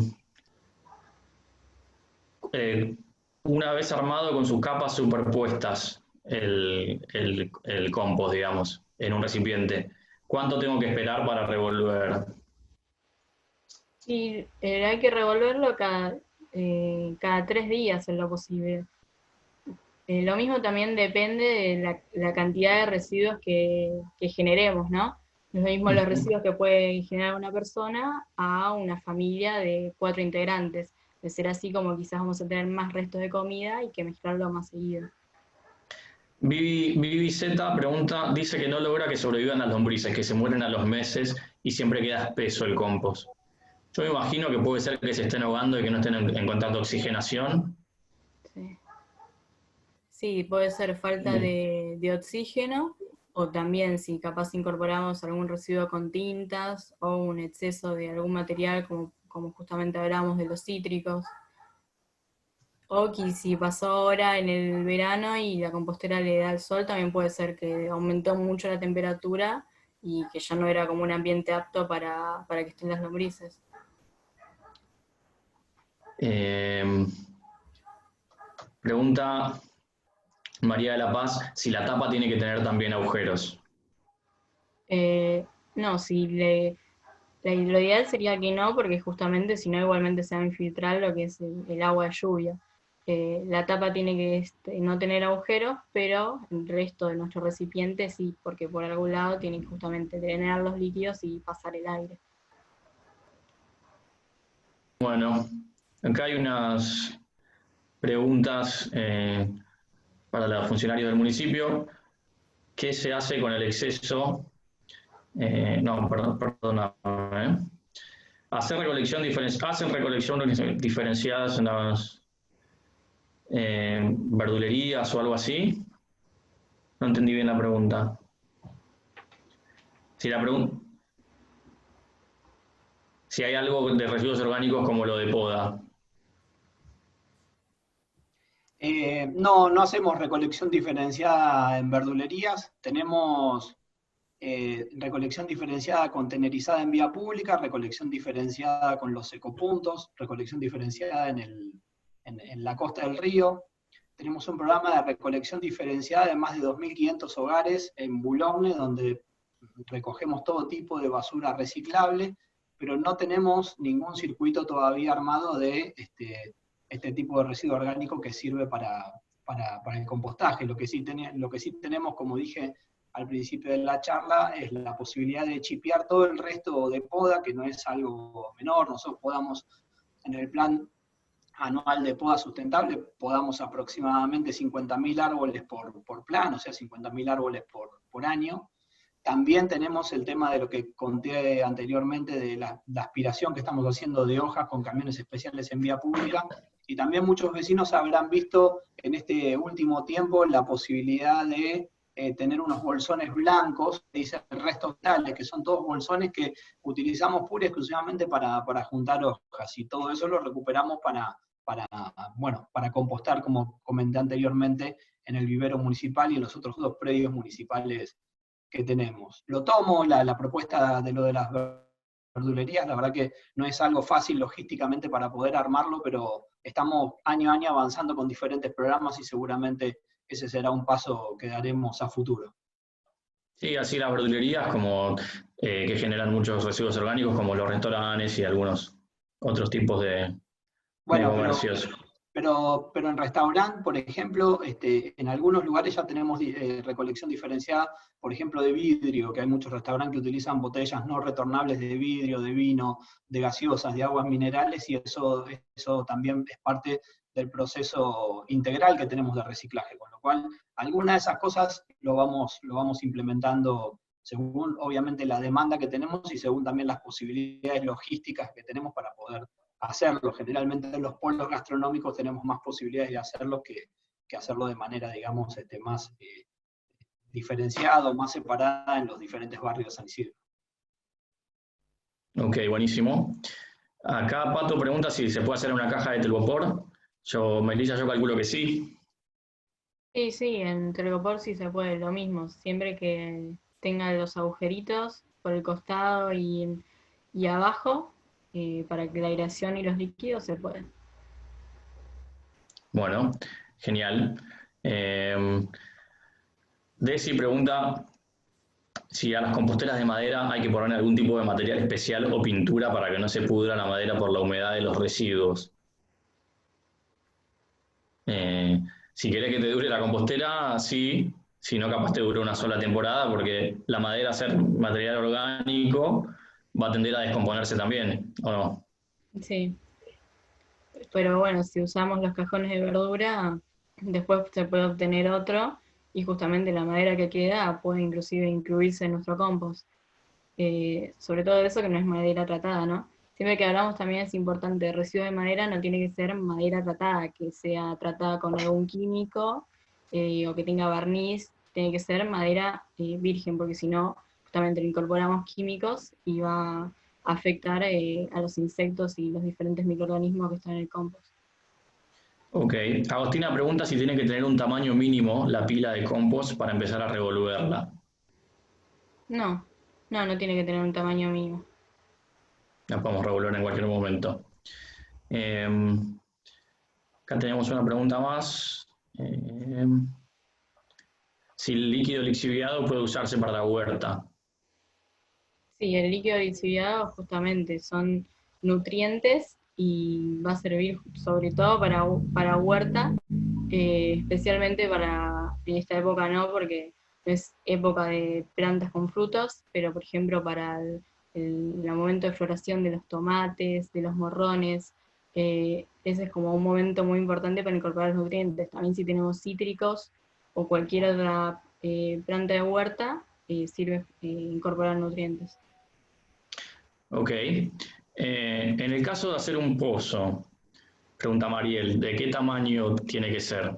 Speaker 1: eh, una vez armado con sus capas superpuestas el compost, digamos, en un recipiente, ¿cuánto tengo que esperar para revolver?
Speaker 3: Y hay que revolverlo cada 3 días en lo posible. Lo mismo también depende de la cantidad de residuos que generemos, ¿no? No es lo mismo los residuos que puede generar una persona a una familia de 4 integrantes. De ser así, como quizás vamos a tener más restos de comida y que mezclarlo más seguido.
Speaker 1: Vivi Z pregunta, dice que no logra que sobrevivan las lombrices, que se mueren a los meses y siempre queda espeso el compost. Yo me imagino que puede ser que se estén ahogando y que no estén en contacto de oxigenación.
Speaker 3: Sí. Sí, puede ser falta de oxígeno, o también si capaz incorporamos algún residuo con tintas o un exceso de algún material, como justamente hablamos de los cítricos. O que si pasó ahora en el verano y la compostera le da el sol, también puede ser que aumentó mucho la temperatura y que ya no era como un ambiente apto para que estén las lombrices.
Speaker 1: Pregunta María de la Paz si la tapa tiene que tener también agujeros.
Speaker 3: No, lo ideal sería que no, porque justamente si no igualmente se va a infiltrar lo que es el agua de lluvia. La tapa tiene que no tener agujeros, pero el resto de nuestro recipiente sí, porque por algún lado tiene que justamente drenar los líquidos y pasar el aire.
Speaker 1: Bueno, acá hay unas preguntas para los funcionarios del municipio. ¿Qué se hace con el exceso? Perdón. ¿Hacen recolección diferenciadas en las verdulerías o algo así? No entendí bien la pregunta. Si hay algo de residuos orgánicos como lo de poda.
Speaker 4: No hacemos recolección diferenciada en verdulerías, tenemos recolección diferenciada contenerizada en vía pública, recolección diferenciada con los ecopuntos, recolección diferenciada en la costa del río. Tenemos un programa de recolección diferenciada de más de 2.500 hogares en Boulogne, donde recogemos todo tipo de basura reciclable, pero no tenemos ningún circuito todavía armado de este tipo de residuo orgánico que sirve para el compostaje. Lo que sí tenemos, como dije al principio de la charla, es la posibilidad de chipear todo el resto de poda, que no es algo menor. Nosotros podamos, en el plan anual de poda sustentable, podamos aproximadamente 50.000 árboles por plan, o sea, 50.000 árboles por año. También tenemos el tema de lo que conté anteriormente, de la aspiración que estamos haciendo de hojas con camiones especiales en vía pública, y también muchos vecinos habrán visto en este último tiempo la posibilidad de tener unos bolsones blancos, que dicen restos tales, que son todos bolsones que utilizamos pura y exclusivamente para juntar hojas, y todo eso lo recuperamos para compostar, como comenté anteriormente, en el vivero municipal y en los otros 2 predios municipales que tenemos. Lo tomo, la propuesta de lo de las verdulerías, la verdad que no es algo fácil logísticamente para poder armarlo, pero estamos año a año avanzando con diferentes programas y seguramente ese será un paso que daremos a futuro.
Speaker 1: Sí, así las verdulerías como que generan muchos residuos orgánicos, como los restaurantes y algunos otros tipos de comercios.
Speaker 4: Pero en restaurante, por ejemplo, en algunos lugares ya tenemos recolección diferenciada, por ejemplo, de vidrio, que hay muchos restaurantes que utilizan botellas no retornables de vidrio, de vino, de gaseosas, de aguas minerales, y eso también es parte del proceso integral que tenemos de reciclaje, con lo cual algunas de esas cosas lo vamos implementando según, obviamente, la demanda que tenemos y según también las posibilidades logísticas que tenemos para poder hacerlo. Generalmente en los polos gastronómicos tenemos más posibilidades de hacerlo que hacerlo de manera, digamos, más diferenciado, más separada en los diferentes barrios de San Isidro.
Speaker 1: Ok, buenísimo. Acá Pato pregunta si se puede hacer una caja de telgopor. Melissa, yo calculo que sí.
Speaker 3: Sí, en telgopor sí se puede, lo mismo, siempre que tenga los agujeritos por el costado y abajo, para que la aireación y los líquidos se puedan.
Speaker 1: Bueno, genial. Desi pregunta si a las composteras de madera hay que poner algún tipo de material especial o pintura para que no se pudra la madera por la humedad de los residuos. Si querés que te dure la compostera, sí. Si no, capaz te dure una sola temporada, porque la madera, al ser material orgánico, va a tender a descomponerse también, ¿o no?
Speaker 3: Sí, pero bueno, si usamos los cajones de verdura, después se puede obtener otro, y justamente la madera que queda puede inclusive incluirse en nuestro compost. Sobre todo eso que no es madera tratada, ¿no? Siempre que hablamos también es importante, el residuo de madera no tiene que ser madera tratada, que sea tratada con algún químico o que tenga barniz, tiene que ser madera virgen, porque si no, justamente le incorporamos químicos y va a afectar a los insectos y los diferentes microorganismos que están en el compost.
Speaker 1: Ok. Agostina pregunta si tiene que tener un tamaño mínimo la pila de compost para empezar a revolverla.
Speaker 3: No, no tiene que tener un tamaño mínimo.
Speaker 1: La podemos revolver en cualquier momento. Acá tenemos una pregunta más. Si el líquido lixiviado puede usarse para la huerta.
Speaker 3: Sí, el líquido lixiviado justamente son nutrientes y va a servir sobre todo para huerta, especialmente para en esta época no, porque no es época de plantas con frutos, pero por ejemplo para el momento de floración de los tomates, de los morrones, ese es como un momento muy importante para incorporar los nutrientes. También si tenemos cítricos o cualquier otra planta de huerta, sirve incorporar nutrientes.
Speaker 1: Ok. En el caso de hacer un pozo, pregunta Mariel, ¿de qué tamaño tiene que ser?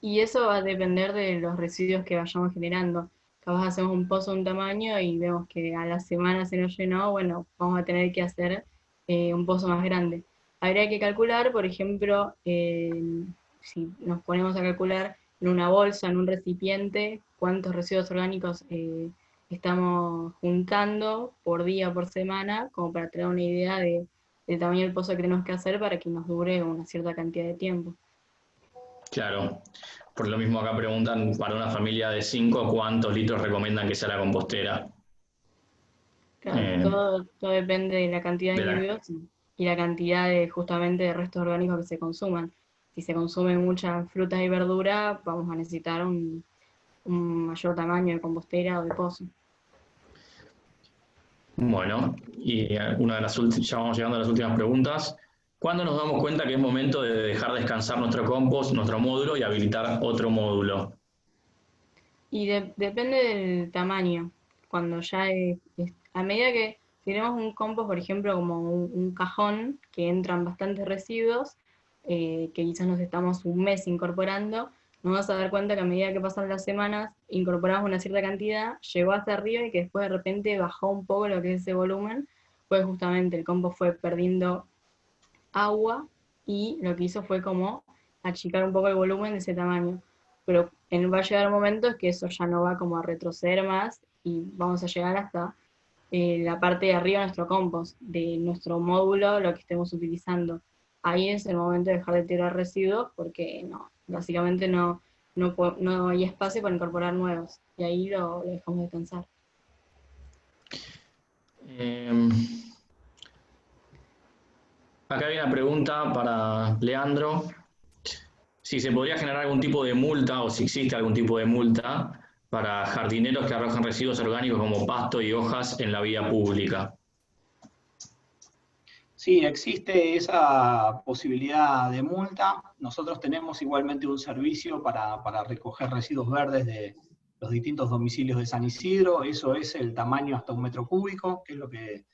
Speaker 3: Y eso va a depender de los residuos que vayamos generando. Capaz hacemos un pozo de un tamaño y vemos que a la semana se nos llenó, bueno, vamos a tener que hacer un pozo más grande. Habría que calcular, por ejemplo, si nos ponemos a calcular en una bolsa, en un recipiente, cuántos residuos orgánicos estamos juntando por día o por semana, como para tener una idea del tamaño del pozo que tenemos que hacer para que nos dure una cierta cantidad de tiempo.
Speaker 1: Claro. Por lo mismo acá preguntan, para una familia de 5, ¿cuántos litros recomiendan que sea la compostera?
Speaker 3: Claro, todo depende de la cantidad de
Speaker 1: De la,
Speaker 3: individuos y la cantidad de justamente de restos orgánicos que se consuman. Si se consumen muchas frutas y verduras, vamos a necesitar un mayor tamaño de compostera o de pozo.
Speaker 1: Bueno, y una de las ya vamos llegando a las últimas preguntas. ¿Cuándo nos damos cuenta que es momento de dejar descansar nuestro compost, nuestro módulo y habilitar otro módulo?
Speaker 3: Y depende del tamaño. Cuando ya a medida que si tenemos un compost, por ejemplo, como un cajón, que entran bastantes residuos, que quizás nos estamos un mes incorporando, nos vamos a dar cuenta que a medida que pasan las semanas, incorporamos una cierta cantidad, llegó hasta arriba y que después de repente bajó un poco lo que es ese volumen, pues justamente el compost fue perdiendo agua y lo que hizo fue como achicar un poco el volumen de ese tamaño. Pero va a llegar momentos que eso ya no va como a retroceder más y vamos a llegar hasta la parte de arriba de nuestro compost, de nuestro módulo, lo que estemos utilizando. Ahí es el momento de dejar de tirar residuos porque no, básicamente no hay espacio para incorporar nuevos y ahí lo dejamos descansar.
Speaker 1: Acá hay una pregunta para Leandro. Si se podría generar algún tipo de multa o si existe algún tipo de multa para jardineros que arrojan residuos orgánicos como pasto y hojas en la vía pública.
Speaker 4: Sí, existe esa posibilidad de multa. Nosotros tenemos igualmente un servicio para recoger residuos verdes de los distintos domicilios de San Isidro. Eso es el tamaño hasta 1 metro cúbico, que es lo que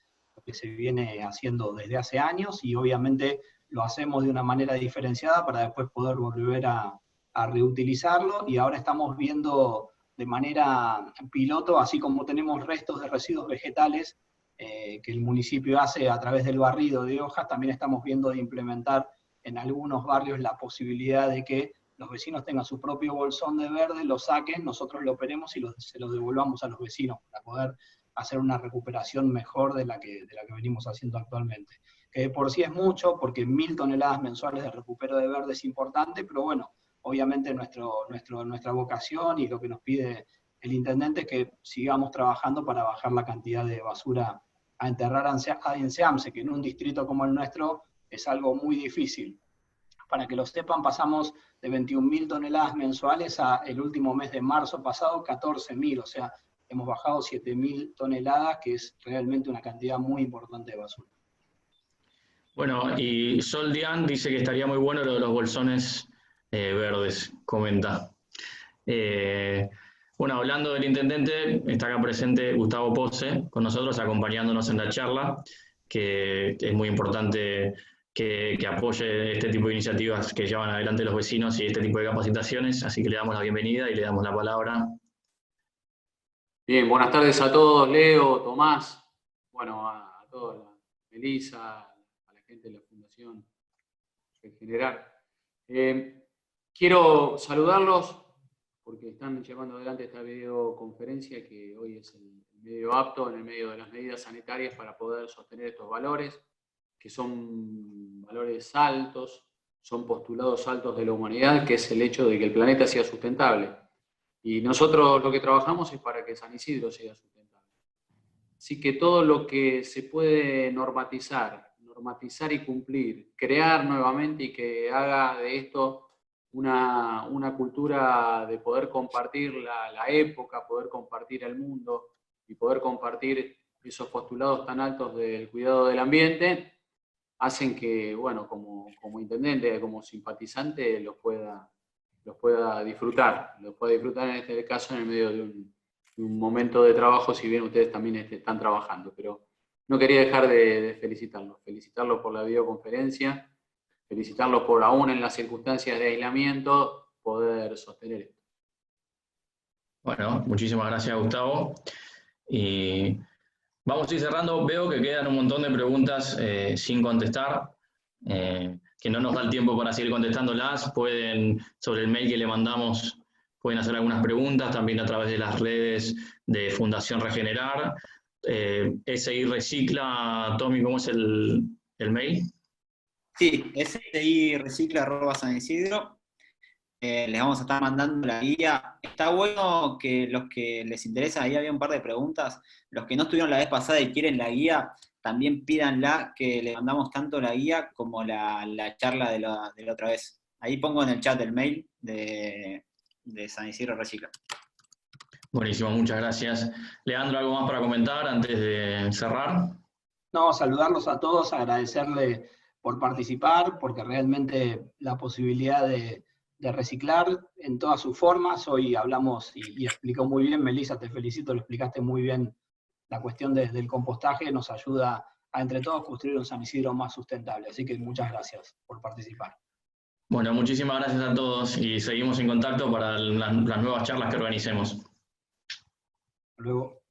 Speaker 4: se viene haciendo desde hace años, y obviamente lo hacemos de una manera diferenciada para después poder volver a reutilizarlo, y ahora estamos viendo de manera piloto, así como tenemos restos de residuos vegetales, que el municipio hace a través del barrido de hojas, también estamos viendo de implementar en algunos barrios la posibilidad de que los vecinos tengan su propio bolsón de verde, lo saquen, nosotros lo operemos y se lo devolvamos a los vecinos para poder hacer una recuperación mejor de la que venimos haciendo actualmente. Que de por sí es mucho, porque 1000 toneladas mensuales de recupero de verde es importante, pero bueno, obviamente nuestra vocación y lo que nos pide el intendente es que sigamos trabajando para bajar la cantidad de basura a enterrar en SEAMSE, que en un distrito como el nuestro es algo muy difícil. Para que lo sepan, pasamos de 21.000 toneladas mensuales a el último mes de marzo pasado 14.000, o sea, hemos bajado 7.000 toneladas, que es realmente una cantidad muy importante de basura.
Speaker 1: Bueno, y Sol Dian dice que estaría muy bueno lo de los bolsones verdes, comenta. Bueno, hablando del intendente, está acá presente Gustavo Pose, con nosotros, acompañándonos en la charla, que es muy importante que apoye este tipo de iniciativas que llevan adelante los vecinos y este tipo de capacitaciones, así que le damos la bienvenida y le damos la palabra.
Speaker 5: Bien, buenas tardes a todos, Leo, Tomás, bueno, a todos, Melissa, a la gente de la Fundación en general. Quiero saludarlos porque están llevando adelante esta videoconferencia que hoy es el medio apto en el medio de las medidas sanitarias para poder sostener estos valores, que son valores altos, son postulados altos de la humanidad, que es el hecho de que el planeta sea sustentable. Y nosotros lo que trabajamos es para que San Isidro sea sustentable. Así que todo lo que se puede normatizar y cumplir, crear nuevamente y que haga de esto una cultura de poder compartir la época, poder compartir el mundo y poder compartir esos postulados tan altos del cuidado del ambiente, hacen que, bueno, como intendente, como simpatizante, los pueda disfrutar en este caso en el medio de un momento de trabajo, si bien ustedes también están trabajando, pero no quería dejar de felicitarlos por la videoconferencia, felicitarlos por aún en las circunstancias de aislamiento poder sostener esto.
Speaker 1: Bueno, muchísimas gracias, Gustavo. Y vamos a ir cerrando. Veo que quedan un montón de preguntas sin contestar, que no nos da el tiempo para seguir contestándolas. Pueden, sobre el mail que le mandamos, pueden hacer algunas preguntas, también a través de las redes de Fundación Regenerar. SI Recicla, Tommy, ¿cómo es el mail?
Speaker 2: Sí, SI-recicla@San Isidro. Les vamos a estar mandando la guía. Está bueno que los que les interesa, ahí había un par de preguntas, los que no estuvieron la vez pasada y quieren la guía, también pídanla, que le mandamos tanto la guía como la charla de la otra vez. Ahí pongo en el chat el mail de San Isidro Recicla.
Speaker 1: Buenísimo, muchas gracias. Leandro, ¿algo más para comentar antes de cerrar?
Speaker 4: No, saludarlos a todos, agradecerle por participar, porque realmente la posibilidad de reciclar en todas sus formas, hoy hablamos y explicó muy bien, Melissa, te felicito, lo explicaste muy bien, la cuestión del compostaje nos ayuda a entre todos construir un San Isidro más sustentable, así que muchas gracias por participar.
Speaker 1: Bueno, muchísimas gracias a todos y seguimos en contacto para las nuevas charlas que organicemos.
Speaker 4: Hasta luego.